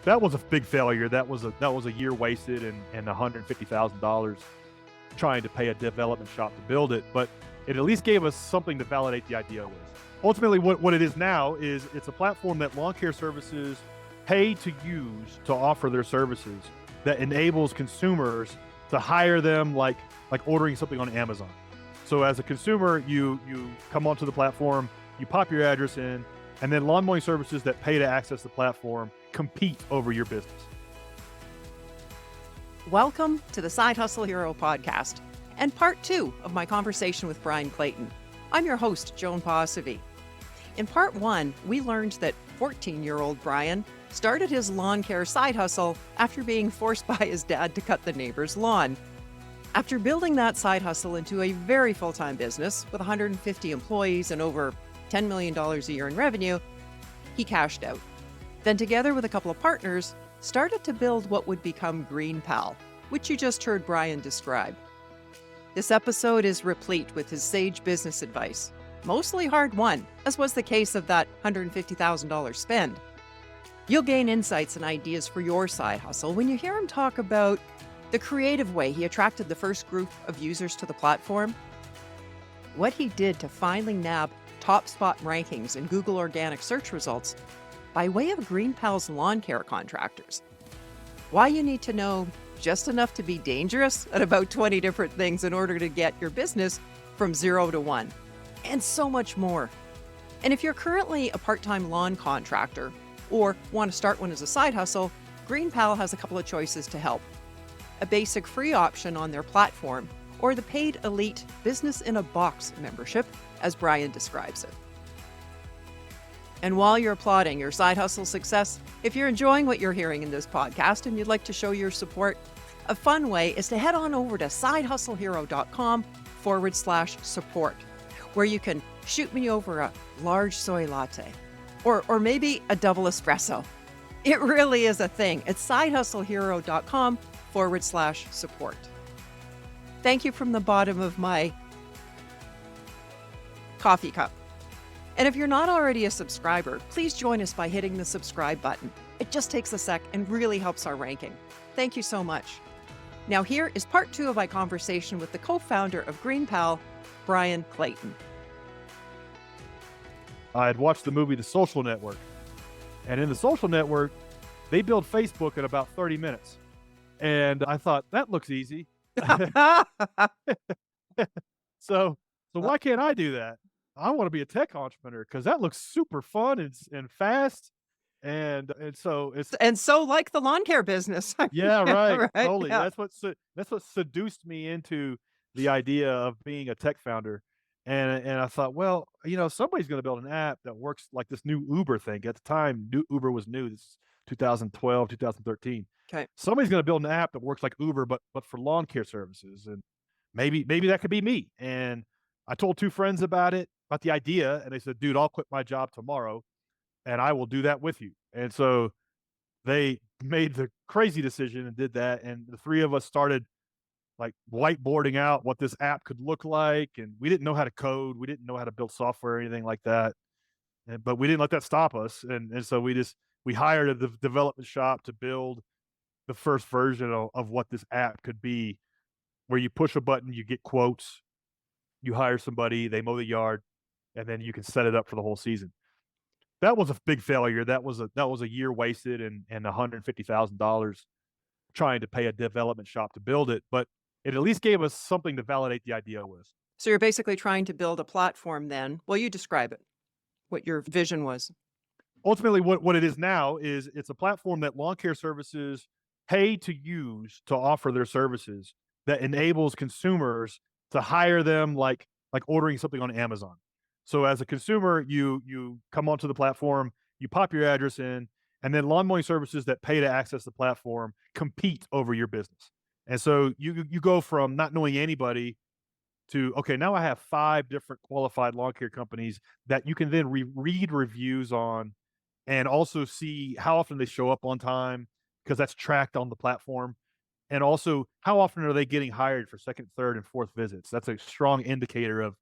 That was a big failure. That was a year wasted and $150,000 trying to pay a development shop to build it. But it at least gave us something to validate the idea with. Ultimately, what it is now is it's a platform that lawn care services pay to use to offer their services that enables consumers to hire them like ordering something on Amazon. So as a consumer, you come onto the platform, you pop your address in, and then lawn mowing services that pay to access the platform compete over your business. Welcome to the Side Hustle Hero podcast and part 2 of my conversation with Bryan Clayton. I'm your host, Joan Paasivi. In part 1, we learned that 14-year-old Bryan started his lawn care side hustle after being forced by his dad to cut the neighbor's lawn. After building that side hustle into a very full-time business with 150 employees and over $10 million a year in revenue, he cashed out. Then together with a couple of partners, started to build what would become GreenPal, which you just heard Bryan describe. This episode is replete with his sage business advice, mostly hard-won, as was the case of that $150,000 spend. You'll gain insights and ideas for your side hustle when you hear him talk about the creative way he attracted the first group of users to the platform, what he did to finally nab top spot rankings in Google organic search results by way of GreenPal's lawn care contractors, why you need to know just enough to be dangerous at about 20 different things in order to get your business from 0 to 1, and so much more. And if you're currently a part-time lawn contractor or want to start one as a side hustle, GreenPal has a couple of choices to help. A basic free option on their platform, or the paid elite Business in a Box membership, as Bryan describes it. And while you're applauding your side hustle success, if you're enjoying what you're hearing in this podcast and you'd like to show your support, a fun way is to head on over to sidehustlehero.com/support, where you can shoot me over a large soy latte or maybe a double espresso. It really is a thing. It's sidehustlehero.com/support. Thank you from the bottom of my coffee cup. And if you're not already a subscriber, please join us by hitting the subscribe button. It just takes a sec and really helps our ranking. Thank you so much. Now here is part 2 of my conversation with the co-founder of GreenPal, Bryan Clayton. I had watched the movie The Social Network, and in The Social Network, they build Facebook in about 30 minutes. And I thought, that looks easy. So why can't I do that? I want to be a tech entrepreneur because that looks super fun and fast. And so it's And so like the lawn care business. yeah, right. Right, Totally. yeah. That's what seduced me into the idea of being a tech founder. And I thought, well, somebody's going to build an app that works like this new Uber thing. At the time, Uber was new. This is 2012, 2013. Okay. Somebody's going to build an app that works like Uber, but for lawn care services. And maybe that could be me. And I told 2 friends about the idea, and they said, dude, I'll quit my job tomorrow and I will do that with you. And so they made the crazy decision and did that. And the 3 of us started like whiteboarding out what this app could look like. And we didn't know how to code. We didn't know how to build software or anything like that. But we didn't let that stop us. And so we hired a development shop to build the first version of what this app could be, where you push a button, you get quotes, you hire somebody, they mow the yard, and then you can set it up for the whole season. That was a big failure. That was a year wasted and $150,000 trying to pay a development shop to build it. But it at least gave us something to validate the idea with. So you're basically trying to build a platform then. Well, you describe it, what your vision was. Ultimately, what it is now is it's a platform that lawn care services pay to use to offer their services that enables consumers to hire them like ordering something on Amazon. So as a consumer, you come onto the platform, you pop your address in, and then lawn mowing services that pay to access the platform compete over your business. And so you go from not knowing anybody to, okay, now I have 5 different qualified lawn care companies that you can then read reviews on and also see how often they show up on time because that's tracked on the platform. And also, how often are they getting hired for second, third, and fourth visits? That's a strong indicator of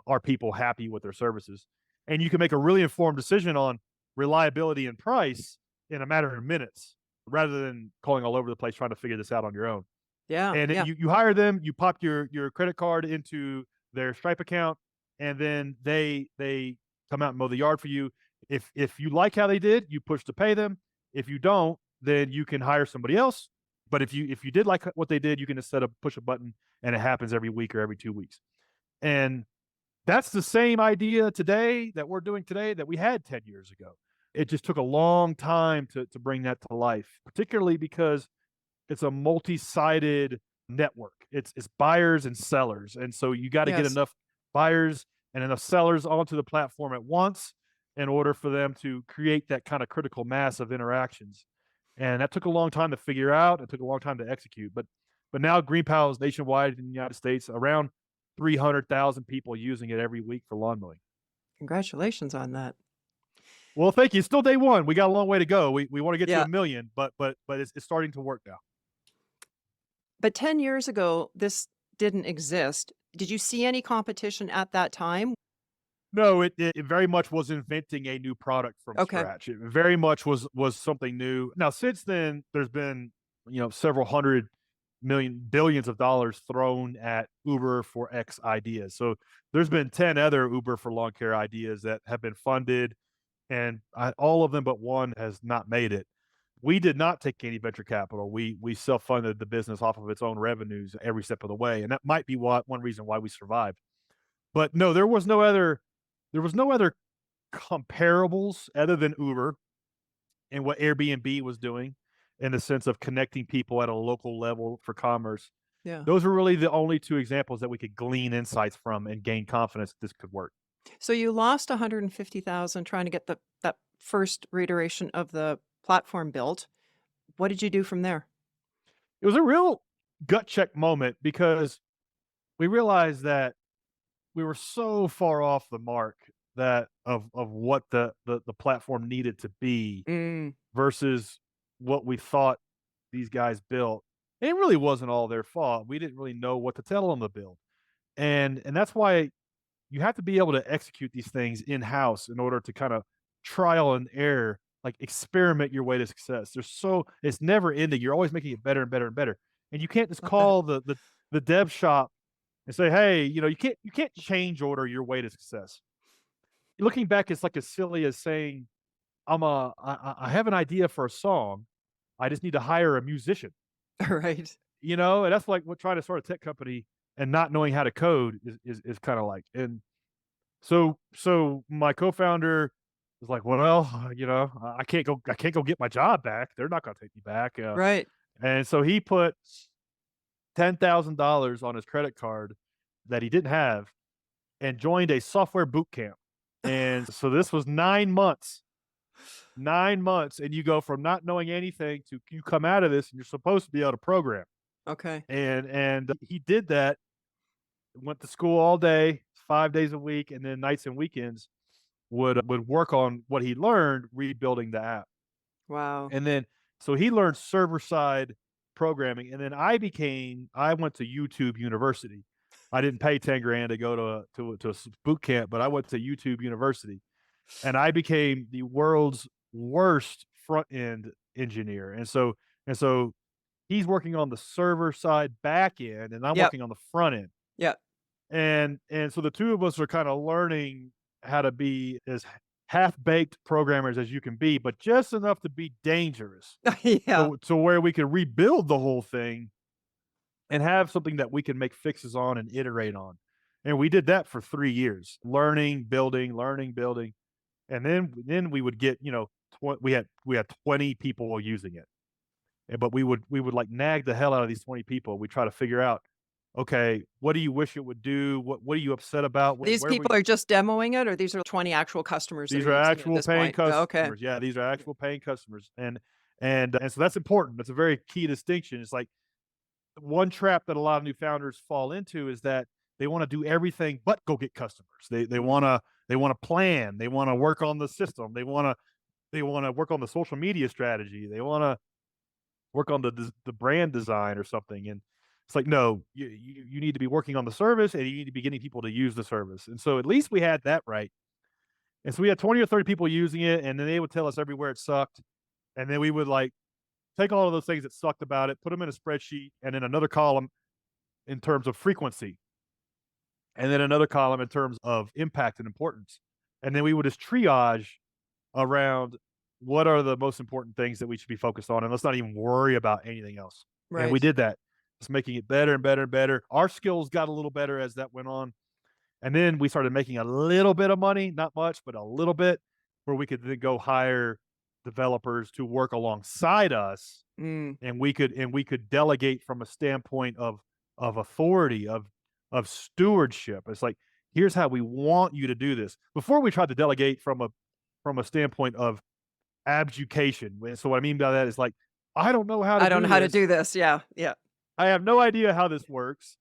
are people happy with their services? And you can make a really informed decision on reliability and price in a matter of minutes rather than calling all over the place trying to figure this out on your own. Yeah. And Yeah. you hire them, you pop your credit card into their Stripe account, and then they come out and mow the yard for you. If you like how they did, you push to pay them. If you don't, then you can hire somebody else. But if you did like what they did, you can just push a button and it happens every week or every 2 weeks. And that's the same idea today that we're doing today that we had 10 years ago. It just took a long time to bring that to life, particularly because it's a multi-sided network. It's buyers and sellers, and so you gotta get Yes. enough buyers and enough sellers onto the platform at once in order for them to create that kinda critical mass of interactions, and that took a long time to figure out, it took a long time to execute, but now GreenPal is nationwide in the United States, around 300,000 people using it every week for lawn mowing. Congratulations on that. Well, thank you. It's still day 1. We got a long way to go. We wanna get to Yeah. 1,000,000, but it's starting to work now. But 10 years ago, this didn't exist. Did you see any competition at that time? No, it very much was inventing a new product from Okay. scratch. It very much was something new. Now, since then, there's been, several hundred million billions of dollars thrown at Uber for X ideas. So there's been 10 other Uber for lawn care ideas that have been funded, and all of them but one has not made it. We did not take any venture capital. We self-funded the business off of its own revenues every step of the way, and that might be one reason why we survived. But no, there was no other comparables other than Uber and what Airbnb was doing in the sense of connecting people at a local level for commerce. Yeah. Those were really the only 2 examples that we could glean insights from and gain confidence that this could work. So you lost 150,000 trying to get that first reiteration of the platform built. What did you do from there? It was a real gut check moment because we realized that we were so far off the mark that of what the platform needed to be Mm, versus what we thought these guys built. And it really wasn't all their fault. We didn't really know what to tell them to build. And that's why you have to be able to execute these things in-house in order to kind of trial and error, like experiment your way to success. It's never ending. You're always making it better and better and better. And you can't just love that. call the dev shop and say, "Hey, you can't change order your way to success." Looking back, it's like as silly as saying, I have an idea for a song. I just need to hire a musician, Right. And that's like what trying to start a tech company and not knowing how to code is kind of like. And so my co-founder was like, "Well, I can't go get my job back. They're not going to take me back." Right. And so he put $10,000 on his credit card that he didn't have and joined a software boot camp. And so this was 9 months. 9 months, and you go from not knowing anything to you come out of this and you're supposed to be able to program. Okay. And he did that, went to school all day, 5 days a week, and then nights and weekends would work on what he learned rebuilding the app. Wow. And then so he learned server side programming, and then I went to YouTube University. I didn't pay 10 grand to go to a boot camp, but I went to YouTube University, and I became the world's worst front end engineer. And so he's working on the server side back end, and I'm Yep. working on the front end. Yep. And so the two of us are kind of learning how to be as half-baked programmers as you can be, but just enough to be dangerous. Yeah. So where we can rebuild the whole thing and have something that we can make fixes on and iterate on. And we did that for 3 years, learning, building. And then we would get, we had 20 people using it. But we would like nag the hell out of these 20 people. We try to figure out, okay, what do you wish it would do? What are you upset about? These people are just demoing it, or these are 20 actual customers that These are are using it at actual this paying point? Oh, okay. customers. Yeah, these are actual paying customers. And so that's important. That's a very key distinction. It's like one trap that a lot of new founders fall into is that they want to do everything but go get customers. They want to plan. They want to work on the system. They want to work on the social media strategy. They want to work on the brand design or something. And it's like, no, you need to be working on the service and you need to be getting people to use the service. And so at least we had that right. And so we had 20 or 30 people using it, and then they would tell us everywhere it sucked. And then we would like take all of those things that sucked about it, put them in a spreadsheet, and then another column in terms of frequency, and then another column in terms of impact and importance. And then we would just triage around what are the most important things that we should be focused on, and let's not even worry about anything else. And we Right. did that, just making it better and better and better. Our skills got a little better as that went on. And then we started making a little bit of money, not much, but a little bit, where we could then go hire developers to work alongside us, Mm. and we could delegate from a standpoint of authority, of stewardship. It's like, here's how we want you to do this. Before we tried to delegate from a standpoint of abjucation. So what I mean by that is like, I don't know how to I don't know do how to this. do this. Yeah. Yeah. I have no idea how this works.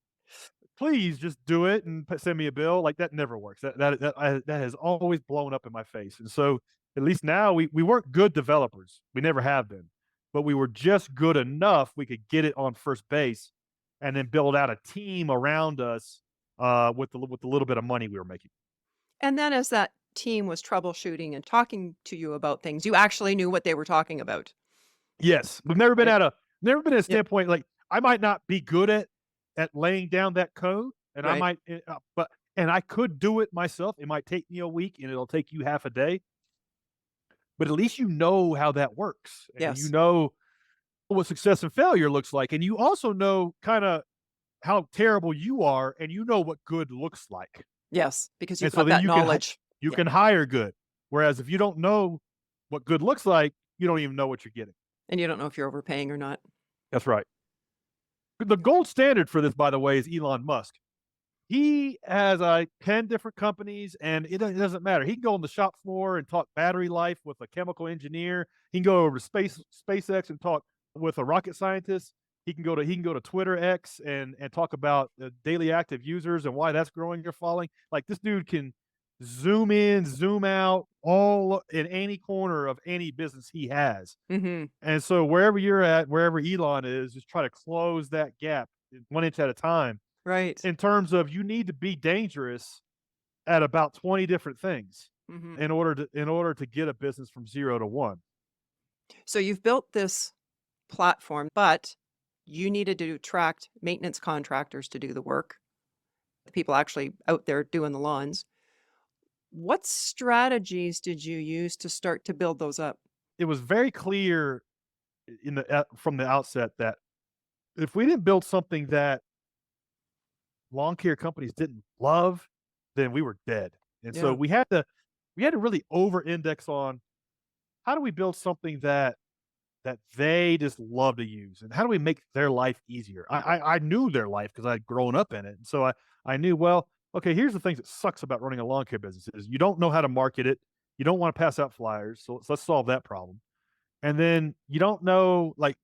Please just do it and send me a bill. Like that never works. That has always blown up in my face. And so at least now we weren't good developers. We never have been, but we were just good enough we could get it on first base, and then build out a team around us with the little bit of money we were making. And then as that team was troubleshooting and talking to you about things, you actually knew what they were talking about, Yes, we've never been right? at a never been at a Yep. standpoint like I might not be good at laying down that code, and I Right. might, but and I could do it myself. It might take me a week, and it'll take you half a day, but at least you know how that works, and you Yes. know what success and failure looks like, and you also know kind of how terrible you are, and you know what good looks like, Yes. Because and you've so got then that knowledge. you Yeah. can hire good. Whereas if you don't know what good looks like, you don't even know what you're getting. And you don't know if you're overpaying or not. That's right. The gold standard for this, by the way, is Elon Musk. He has, 10 different companies, and it doesn't matter. He can go on the shop floor and talk battery life with a chemical engineer. He can go over to SpaceX and talk with a rocket scientist. He can go to Twitter X and talk about the daily active users and why that's growing or falling. Like, this dude can zoom in, zoom out, all in any corner of any business he has. Mhm. And so wherever you're at, wherever Elon is, just try to close that gap 1 inch at a time, Right. in terms of you need to be dangerous at about 20 different things Mhm. in order to get a business from 0 to 1. So you've built this platform, but you needed to attract maintenance contractors to do the work, the people actually out there doing the lawns. What strategies did you use to start to build those up? It was very clear in the from the outset that if we didn't build something that lawn care companies didn't love, then we were dead. And so Yeah. we had to really over index on how do we build something that they just love to use, and how do we make their life easier? I knew their life because I'd grown up in it, and so I knew, well, okay, here's the things that sucks about running a lawn care business is you don't know how to market it, you don't want to pass out flyers, so let's solve that problem. And then you don't know, like,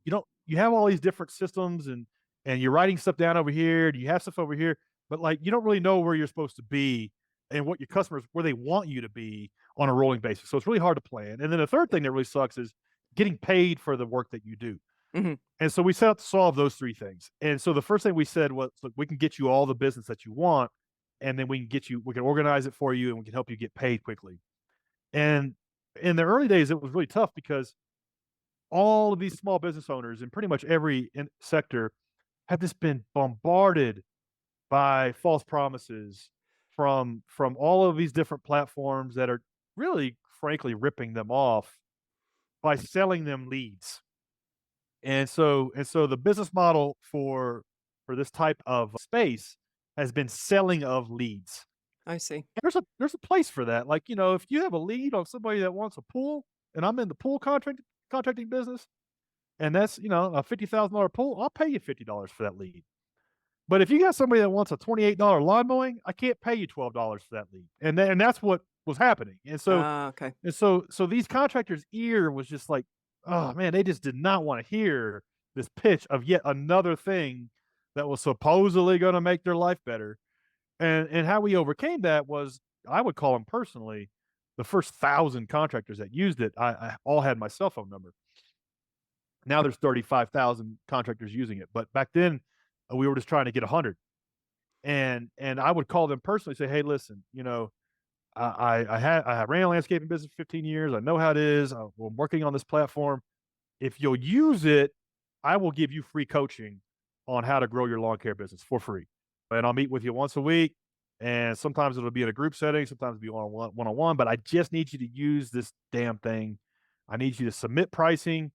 you have all these different systems, and you're writing stuff down over here, and you have stuff over here, but like you don't really know where you're supposed to be and what your customers where they want you to be on a rolling basis. So it's really hard to plan. And then the third thing that really sucks is getting paid for the work that you do. Mhm. And so we set out to solve those three things. And so the first thing we said was, look, we can get you all the business that you want, and then we can organize it for you, and we can help you get paid quickly. And in the early days, it was really tough because all of these small business owners in pretty much every sector have just been bombarded by false promises from all of these different platforms that are really, frankly, ripping them off by selling them leads. And so the business model for this type of space has been selling of leads. I see. There's a place for that. Like, if you have a lead on somebody that wants a pool, and I'm in the contracting business, and that's, a $50,000 pool, I'll pay you $50 for that lead. But if you got somebody that wants a $28 lawn mowing, I can't pay you $12 for that lead. And that's what was happening. Ah, okay. So these contractors' ear was just like, oh man, they just did not want to hear this pitch of yet another thing that was supposedly going to make their life better. And how we overcame that was, I would call them personally, the first 1,000 contractors that used it, I all had my cell phone number. Now there's 35,000 contractors using it, but back then we were just trying to get 100. And I would call them personally, say, hey, listen, I ran a landscaping business for 15 years. I know how it is. I'm working on this platform. If you'll use it, I will give you free coaching on how to grow your lawn care business for free. And I'll meet with you once a week. And sometimes it'll be in a group setting, sometimes it'll be one on one. But I just need you to use this damn thing. I need you to submit pricing.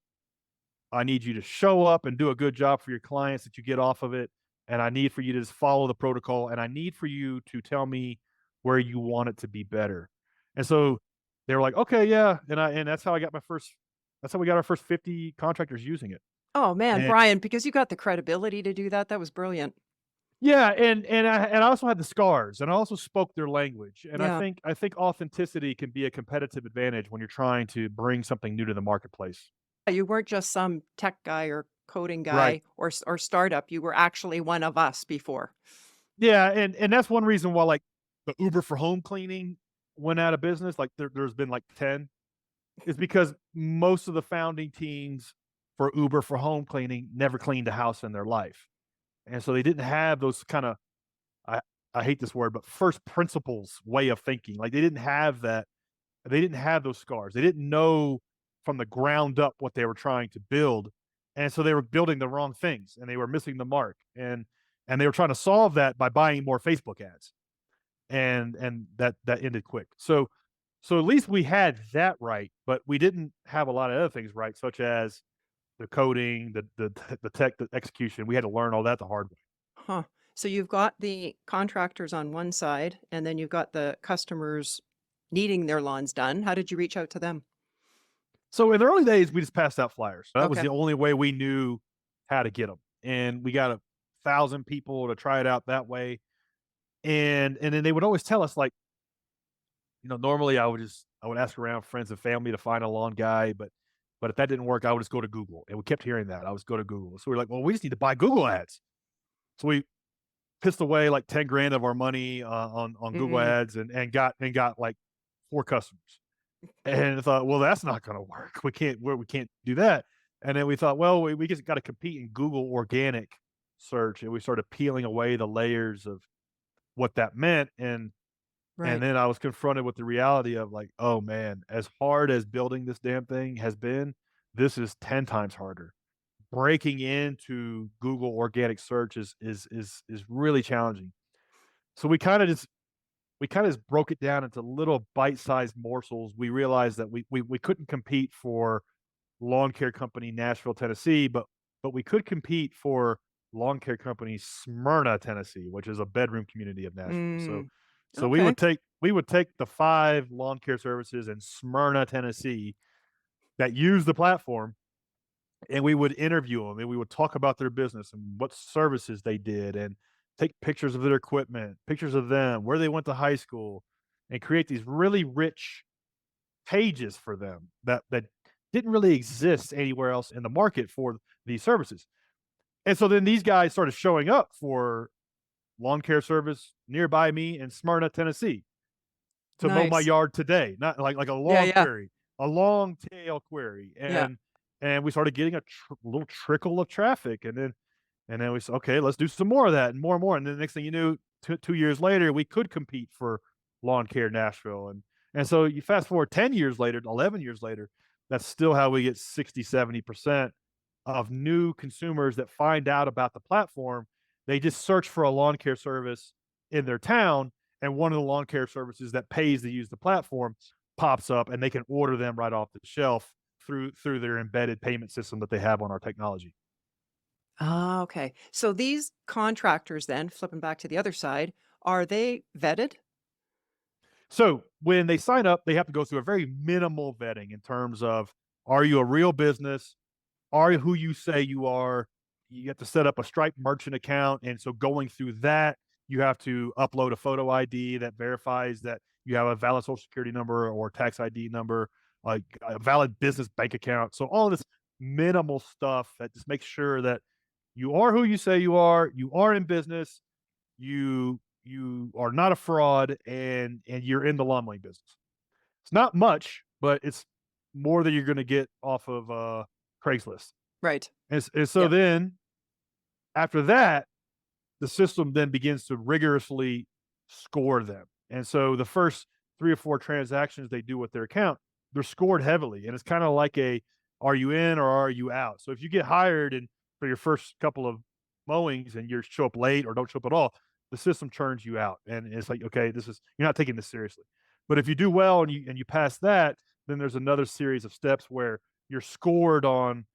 I need you to show up and do a good job for your clients that you get off of it. And I need for you to just follow the protocol. And I need for you to tell me where you want it to be better. And so they were like, okay, yeah. And that's how I got my first, that's how we got our first 50 contractors using it. Oh, man, And Brian, because you got the credibility to do that, that was brilliant. yeah, and I also had the scars and I also spoke their language. And Yeah. I think authenticity can be a competitive advantage when you're trying to bring something new to the marketplace. You weren't just some tech guy or coding Right. guy or startup, you were actually one of us before. Yeah, and that's one reason why, like, the Uber for home cleaning went out of business, like, there's been, like, 10, is because most of the founding teams for Uber for home cleaning never cleaned a house in their life, and so they didn't have those kinda I I hate this word, but first principles way of thinking, like, they didn't have that. They didn't have those scars. They didn't know from the ground up what they were trying to build, and so they were building the wrong things, and they were missing the mark, and they were trying to solve that by buying more Facebook ads, and that ended quick. So at least we had that right, but we didn't have a lot of other things right, such as the coding, the tech, the execution. We had to learn all that the hard way. Huh. So you've got the contractors on one side, and then you've got the customers needing their lawns done. How did you reach out to them? So in the early days, we just passed out flyers. That was Okay. the only way we knew how to get them, and we got 1,000 people to try it out that way. And then they would always tell us, like, normally I would ask around friends and family to find a lawn guy, but if that didn't work, I would just go to Google, and we kept hearing that. I was go to Google. So we're like, well, we just need to buy Google ads. So we pissed away like 10 grand of our money on Google Mm, ads and got like 4 customers. And I thought, well, that's not going to work. We can't do that. And then we thought, well, we just got to compete in Google organic search, and we started peeling away the layers of what that meant. And right. then I was confronted with the reality of, like, oh man, as hard as building this damn thing has been, this is 10 times harder. Breaking into Google organic search is really challenging. So we kind of just broke it down into little bite-sized morsels. We realized that we couldn't compete for lawn care company Nashville, Tennessee, but we could compete for lawn care company Smyrna, Tennessee, which is a bedroom community of Nashville. So Mm, so okay. we would take the 5 lawn care services in Smyrna, Tennessee that use the platform, and we would interview them, and we would talk about their business and what services they did, and take pictures of their equipment, pictures of them, where they went to high school, and create these really rich pages for them that didn't really exist anywhere else in the market for these services. And so then these guys started showing up for lawn care service nearby me in Smyrna, Tennessee, to mow my Nice. yard today, not like a Yeah, long yeah, query, a long tail query, yeah. and we started getting a little trickle of traffic, and then we said, okay, let's do some more of that and more, and then the next thing you knew, 2 years later, we could compete for lawn care Nashville, and so you fast forward 10 years later, 11 years later, that's still how we get 60-70% of new consumers that find out about the platform. They just search for a lawn care service in their town, and one of the lawn care services that pays to use the platform pops up, and they can order them right off the shelf through their embedded payment system that they have on our technology. Ah, okay. So these contractors then, flipping back to the other side, are they vetted? So when they sign up, they have to go through a very minimal vetting in terms of, are you a real business? Are you who you say you are? You have to set up a Stripe merchant account. And so going through that, you have to upload a photo ID that verifies that you have a valid social security number or tax ID number, like a valid business bank account. So all of this minimal stuff that just makes sure that you are who you are in business, you are not a fraud, and you're in the lawn mowing business. It's not much, but it's more than you're gonna get off of, Craigslist. Right. And so Yep. then after that, the system then begins to rigorously score them. And so the first 3 or 4 transactions they do with their account, they're scored heavily, and it's kinda like a, "Are you in or are you out?" So if you get hired and for your first couple of mowings and you show up late or don't show up at all, the system churns you out, and it's like, "Okay, this is you're not taking this seriously." But if you do well and you pass that, then there's another series of steps where you're scored on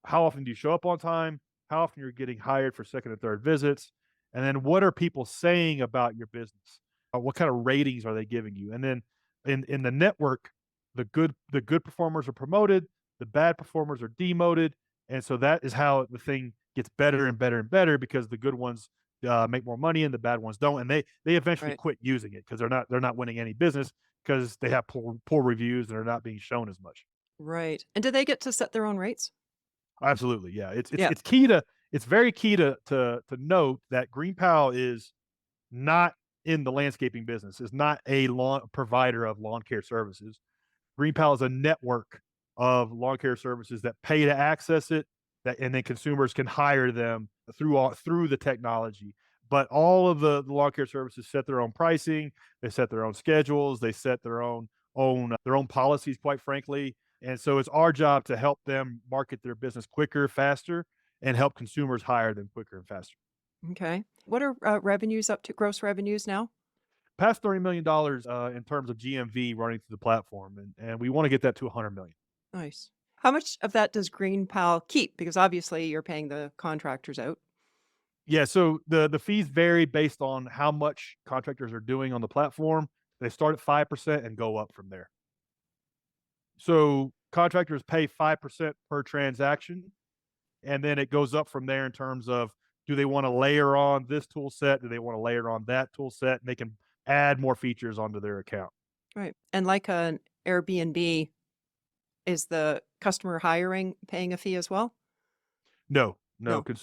how often do you show up on time, how often you're getting hired for second and third visits, and then what are people saying about your business? What kind of ratings are they giving you? And then in the network, the good performers are promoted, the bad performers are demoted, and so that is how the thing gets better and better and better because the good ones make more money and the bad ones don't, and they eventually Right. quit using it because they're not winning any business because they have poor reviews and are not being shown as much. Right. And do they get to set their own rates? Absolutely, yeah. It's it's Yeah. it's key to it's very key to note that GreenPal is not in the landscaping business, is not a lawn provider of lawn care services. GreenPal is a network of lawn care services that pay to access it, that and then consumers can hire them through the technology. But all of the lawn care services set their own pricing, they set their own schedules, they set their own policies, quite frankly. And so it's our job to help them market their business quicker, faster, and help consumers hire them quicker and faster. Okay. What are revenues up to, gross revenues now? Past $30 million in terms of GMV running through the platform, and we want to get that to 100 million. Nice. How much of that does GreenPal keep? Because obviously you're paying the contractors out. Yeah, so the fees vary based on how much contractors are doing on the platform. They start at 5% and go up from there. So contractors pay 5% per transaction, and then it goes up from there in terms of do they want to layer on this tool set? Do they want to layer on that tool set? And they can add more features onto their account. Right. And like an Airbnb, is the customer hiring paying a fee as well? No, no. No. Okay.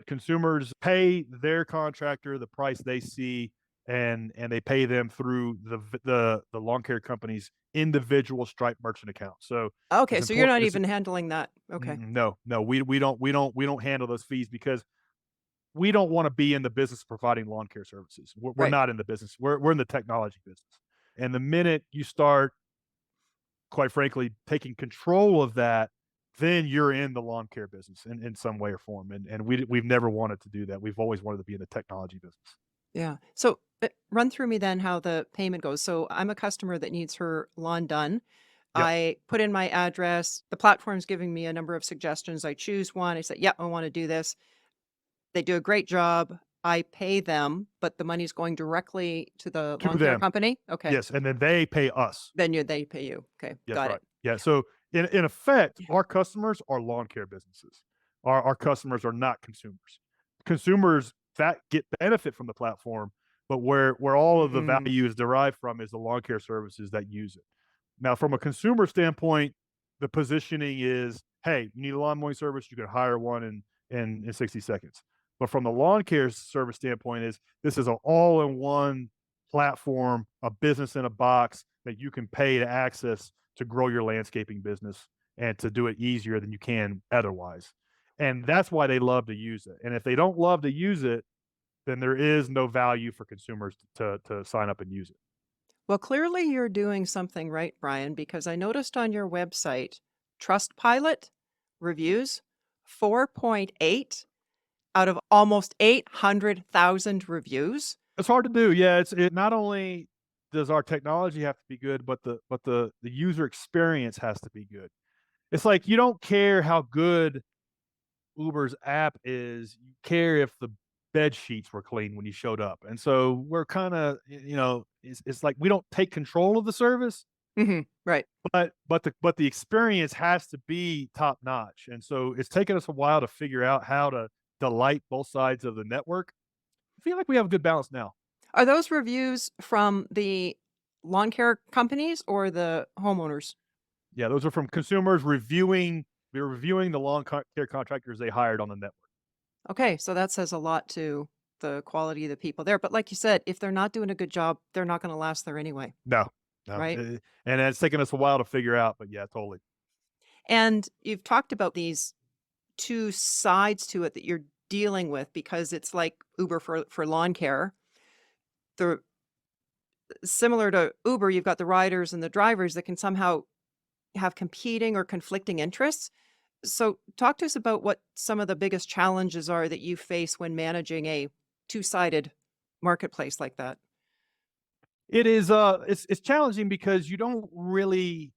Consumers pay their contractor the price they see, and they pay them through the lawn care company's individual Stripe merchant account. So Okay. it's So you're important. not It's even handling that. Okay. no, no. We don't handle those fees because we don't want to be in the business of providing lawn care services. We're Right. not in the business. We're in the technology business. And the minute you start, quite frankly, taking control of that, then you're in the lawn care business in some way or form. And we've never wanted to do that. We've always wanted to be in the technology business. Yeah. So run through me then how the payment goes. So I'm a customer that needs her lawn done. Yep. I put in my address. The platform's giving me a number of suggestions. I choose one. I say, yeah, I want to do this. They do a great job. I pay them, but the money's going directly to the To lawn care them. company. Okay. Yes. And then they pay us. Then they pay you. Okay. Yes, Got right. it. Yeah, so in effect, Yeah. our customers are lawn care businesses. Our customers are not consumers. Consumers that get benefit from the platform, but where all of the Mm, value is derived from is the lawn care services that use it. Now, from a consumer standpoint, the positioning is, "Hey, you need a lawn mowing service, you can hire one in 60 seconds." But from the lawn care service standpoint is, this is an all-in-one platform, a business in a box that you can pay to access to grow your landscaping business and to do it easier than you can otherwise. And that's why they love to use it. And if they don't love to use it, then there is no value for consumers to sign up and use it. well, clearly you're doing something right, Brian, because I noticed on your website, Trustpilot reviews 4.8 out of almost 800,000 reviews. It's hard to do. Yeah, it not only does our technology have to be good, but the user experience has to be good. It's like you don't care how good Uber's app is, you care if the bed sheets were clean when you showed up. And so we're kinda, it's like we don't take control of the service, Right. but the experience has to be top notch. And so it's taken us a while to figure out how to delight both sides of the network. I feel like we have a good balance now. Are those reviews from the lawn care companies or the homeowners? Yeah, those are from consumers reviewing the care contractors they hired on the network. Okay, so that says a lot to the quality of the people there. But like you said, if they're not doing a good job, they're not going to last there anyway, No, no, right? and it's taken us a while to figure out, but yeah, totally. And you've talked about these two sides to it that you're dealing with because it's like Uber for lawn care. The Similar to Uber, you've got the riders and the drivers that can somehow have competing or conflicting interests. So, talk to us about what some of the biggest challenges are that you face when managing a two-sided marketplace like that. It is, it's challenging because you don't really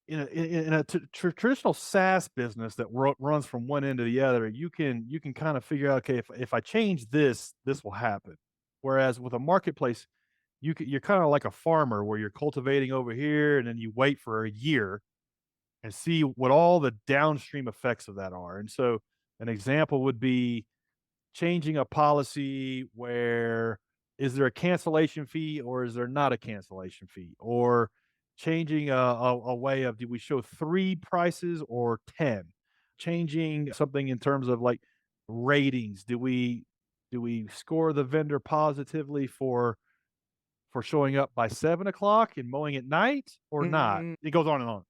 in a traditional SaaS business that runs from one end to the other, you can kind of figure out, okay, if I change this, this will happen. Whereas with a marketplace, you're kind of like a farmer where you're cultivating over here, and then you wait for a year and see what all the downstream effects of that are. And so, an example would be changing a policy where is there a cancellation fee or is there not a cancellation fee? Or changing a way of do we show 3 prices or 10? Changing something in terms of like ratings. Do we score the vendor positively for showing up by 7 o'clock and mowing at night or not? Mm, It goes on and on.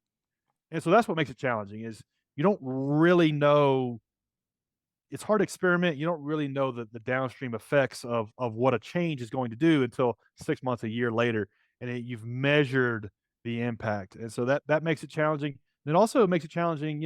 And so that's what makes it challenging is you don't really know, it's hard to experiment. You don't really know the downstream effects of what a change is going to do until 6 months, a year later, and you've measured the impact, and so that makes it challenging. And it also makes it challenging,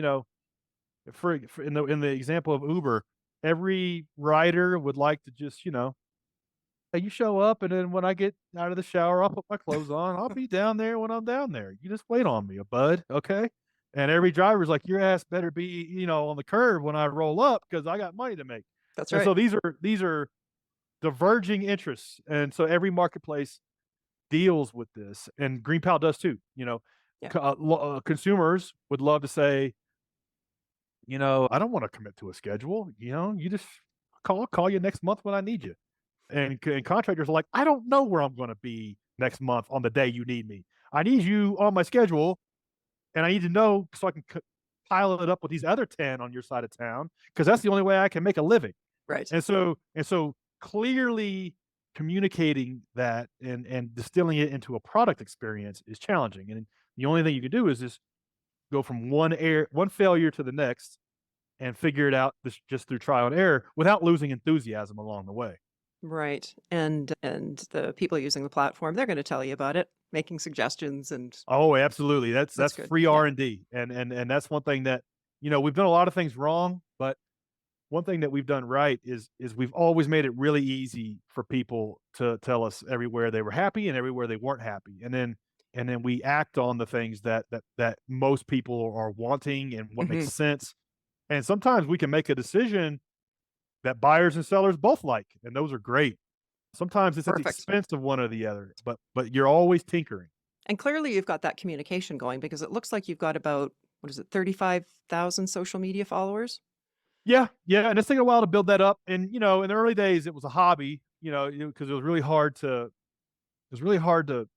for in the example of Uber, every rider would like to just, "Hey, you show up, and then when I get out of the shower, I'll put my clothes on. I'll be down there when I'm down there. You just wait on me, bud, okay?" And every driver's like, "Your ass better be, on the curb when I roll up because I got money to make." that's And right. so these are diverging interests, and so every marketplace deals with this, and GreenPal does too. Yeah, Consumers would love to say, "I don't wanna commit to a schedule, you just call you next month when I need you." And contractors are like, "I don't know where I'm gonna be next month on the day you need me. I need you on my schedule, and I need to know so I can pile it up with these other 10 on your side of town, because that's the only way I can make a living." right. And so clearly communicating that and distilling it into a product experience is challenging, and the only thing you can do is just go from one failure to the next and figure it out just through trial and error without losing enthusiasm along the way. Right. And the people using the platform, they're gonna tell you about it, making suggestions, and Oh, absolutely. That's that's that's good. free Yeah. R&D, and that's one thing that, we've done a lot of things wrong, but one thing that we've done right is we've always made it really easy for people to tell us everywhere they were happy and everywhere they weren't happy, and then we act on the things that most people are wanting and what makes Mhm. sense, and sometimes we can make a decision that buyers and sellers both like, and those are great. Sometimes it's at the Perfect. expense of one or the other, but you're always tinkering. And clearly you've got that communication going because it looks like you've got about, what is it, 35,000 social media followers? Yeah, yeah, and it's taken a while to build that up, and, in the early days, it was a hobby, because it was really hard to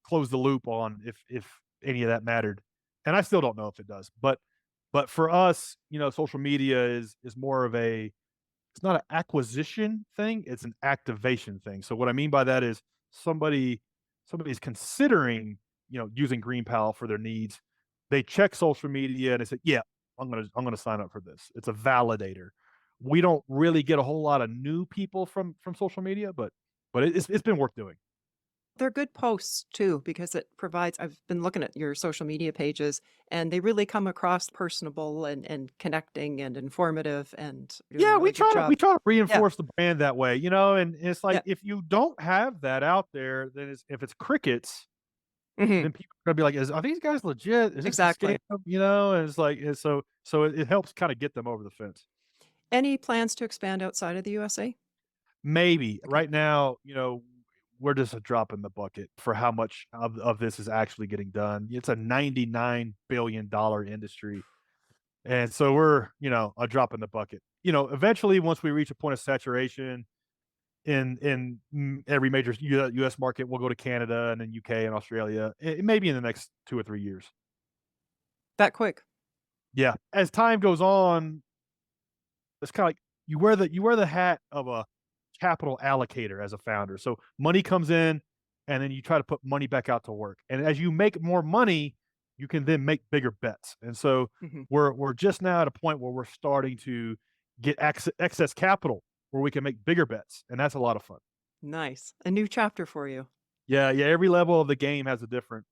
close the loop on if any of that mattered, and I still don't know if it does, but for us, social media is more of a, it's not an acquisition thing, it's an activation thing. So what I mean by that is somebody somebody's considering, using GreenPal for their needs. They check social media and they say, "Yeah, I'm gonna sign up for this." It's a validator. We don't really get a whole lot of new people from social media, but it's been worth doing. They're good posts too because it provides I've been looking at your social media pages, and they really come across personable and connecting and informative and doing a Yeah, we really good try to job. we try to Yeah, reinforce the brand that way, and it's yeah. like if you don't have that out there, then if it's crickets, Mhm. then people are gonna be like, "Are these guys legit? Is this a scam?" Exactly. And it's like, so it helps kinda get them over the fence. Any plans to expand outside of the USA? Maybe. Okay. Right now, we're just a drop in the bucket for how much of this is actually getting done. It's a $99 billion industry, and so we're, a drop in the bucket. Eventually, once we reach a point of saturation in every major US market, we'll go to Canada and then UK and Australia, maybe in the next 2 or 3 years. That quick. Yeah, as time goes on, it's kinda like you wear the hat of a capital allocator as a founder. So money comes in, and then you try to put money back out to work. And as you make more money, you can then make bigger bets. And so Mhm. we're just now at a point where we're starting to get excess capital where we can make bigger bets, and that's a lot of fun. Nice. A new chapter for you. Yeah, yeah, every level of the game has a different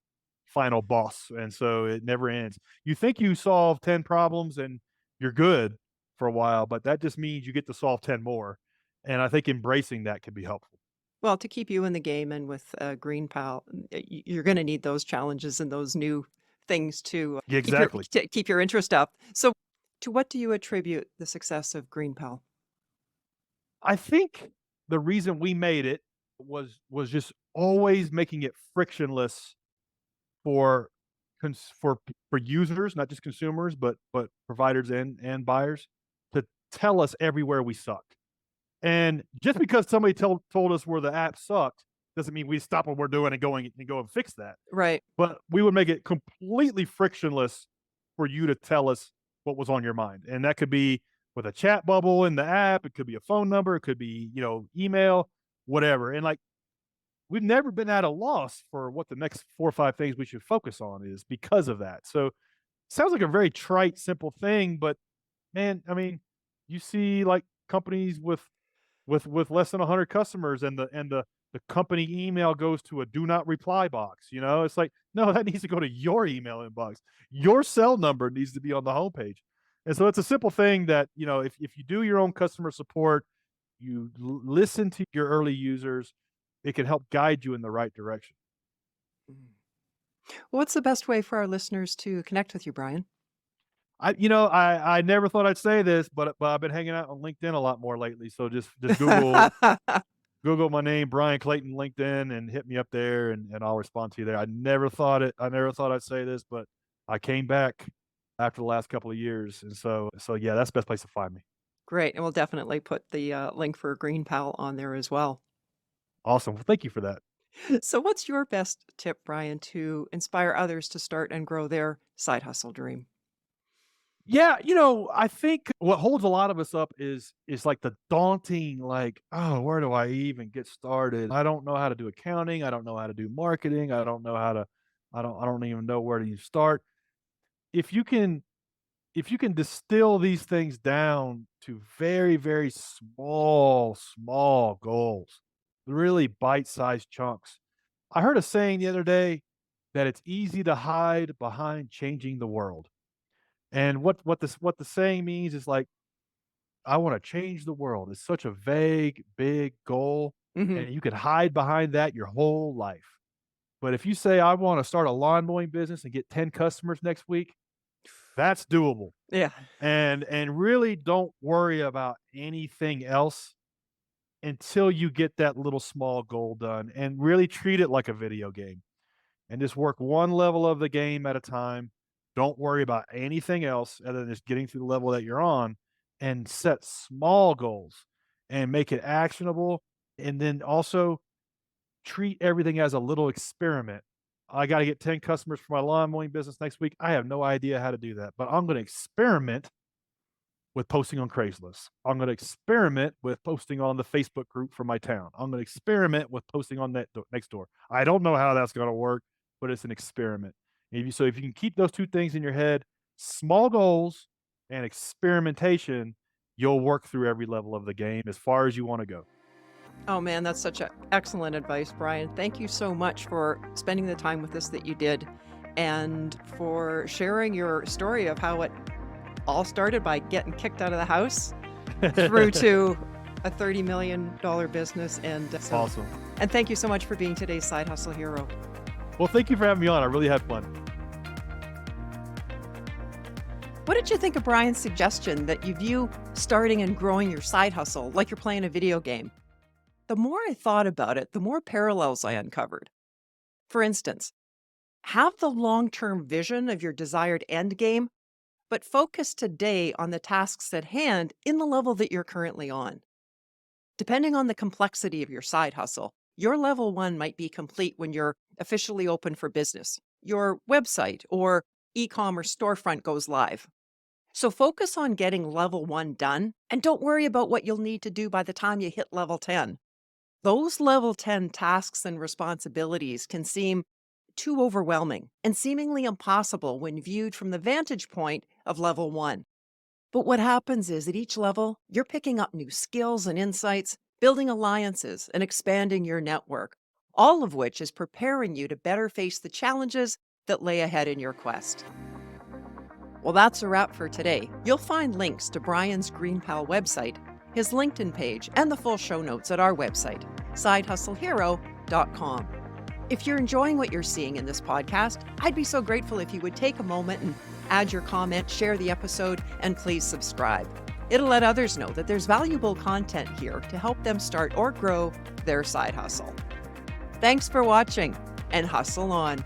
final boss, and so it never ends. You think you solve 10 problems and you're good for a while, but that just means you get to solve 10 more, and I think embracing that can be helpful. Well, to keep you in the game and with GreenPal, you're going to need those challenges and those new things to Yeah, exactly. keep your interest up. So, to what do you attribute the success of GreenPal? I think the reason we made it was just always making it frictionless for for users, not just consumers, but providers and buyers to tell us everywhere we suck. And just because somebody told us where the app sucked doesn't mean we stop what we're doing and go and fix that. Right. But we would make it completely frictionless for you to tell us what was on your mind. And that could be with a chat bubble in the app, it could be a phone number, it could be, email, whatever. And like we've never been at a loss for what the next 4 or 5 things we should focus on is because of that. So, sounds like a very trite, simple thing, but man, I mean, you see like companies with less than 100 customers and the company email goes to a do not reply box, you know? It's like, no, that needs to go to your email inbox. Your cell number needs to be on the homepage. And so it's a simple thing that, if you do your own customer support, you listen to your early users, it can help guide you in the right direction. Mm. What's the best way for our listeners to connect with you, Brian? I never thought I'd say this, but I've been hanging out on LinkedIn a lot more lately. So just Google my name, Bryan Clayton, LinkedIn, and hit me up there, and I'll respond to you there. I never thought I'd say this, but I came back after the last couple of years, and so yeah, that's the best place to find me. Great. And we'll definitely put the link for GreenPal on there as well. Awesome. Well, thank you for that. So, what's your best tip, Brian, to inspire others to start and grow their side hustle dream? Yeah, I think what holds a lot of us up is like the daunting, like, oh, where do I even get started? I don't know how to do accounting. I don't know how to do marketing. I don't know how to. I don't even know where to even start. If you can if you can distill these things down to very, very small goals, really bite-sized chunks. I heard a saying the other day that it's easy to hide behind changing the world. And what the saying means is like, I wanna change the world. It's such a vague, big goal, Hmm. and you could hide behind that your whole life. But if you say, "I wanna start a lawn mowing business and get 10 customers next week," that's doable. Yeah. And really don't worry about anything else until you get that little small goal done, and really treat it like a video game, and just work one level of the game at a time. Don't worry about anything else other than just getting through the level that you're on, and set small goals and make it actionable, and then also treat everything as a little experiment. I gotta get 10 customers for my lawn mowing business next week. I have no idea how to do that, but I'm gonna experiment with posting on Craigslist. I'm gonna experiment with posting on the Facebook group for my town. I'm gonna experiment with posting on that next door. I don't know how that's gonna work, but it's an experiment. If you can keep those 2 things in your head, small goals and experimentation, you'll work through every level of the game as far as you wanna go. Oh man, that's such excellent advice, Brian. Thank you so much for spending the time with us that you did and for sharing your story of how it all started by getting kicked out of the house through to a $30 million business. Awesome. And thank you so much for being today's side hustle hero. Well, thank you for having me on. I really had fun. What did you think of Brian's suggestion that you view starting and growing your side hustle like you're playing a video game? The more I thought about it, the more parallels I uncovered. For instance, have the long term vision of your desired end game, but focus today on the tasks at hand in the level that you're currently on. Depending on the complexity of your side hustle, your level one might be complete when you're officially open for business, your website or e commerce storefront goes live. So focus on getting level one done and don't worry about what you'll need to do by the time you hit level 10. Those level 10 tasks and responsibilities can seem too overwhelming and seemingly impossible when viewed from the vantage point of level one. But what happens is at each level, you're picking up new skills and insights, building alliances, and expanding your network, all of which is preparing you to better face the challenges that lay ahead in your quest. Well, that's a wrap for today. You'll find links to Bryan's GreenPal website, his LinkedIn page, and the full show notes at our website, sidehustlehero.com. If you're enjoying what you're seeing in this podcast, I'd be so grateful if you would take a moment and add your comment, share the episode, and please subscribe. It'll let others know that there's valuable content here to help them start or grow their side hustle. Thanks for watching, and hustle on.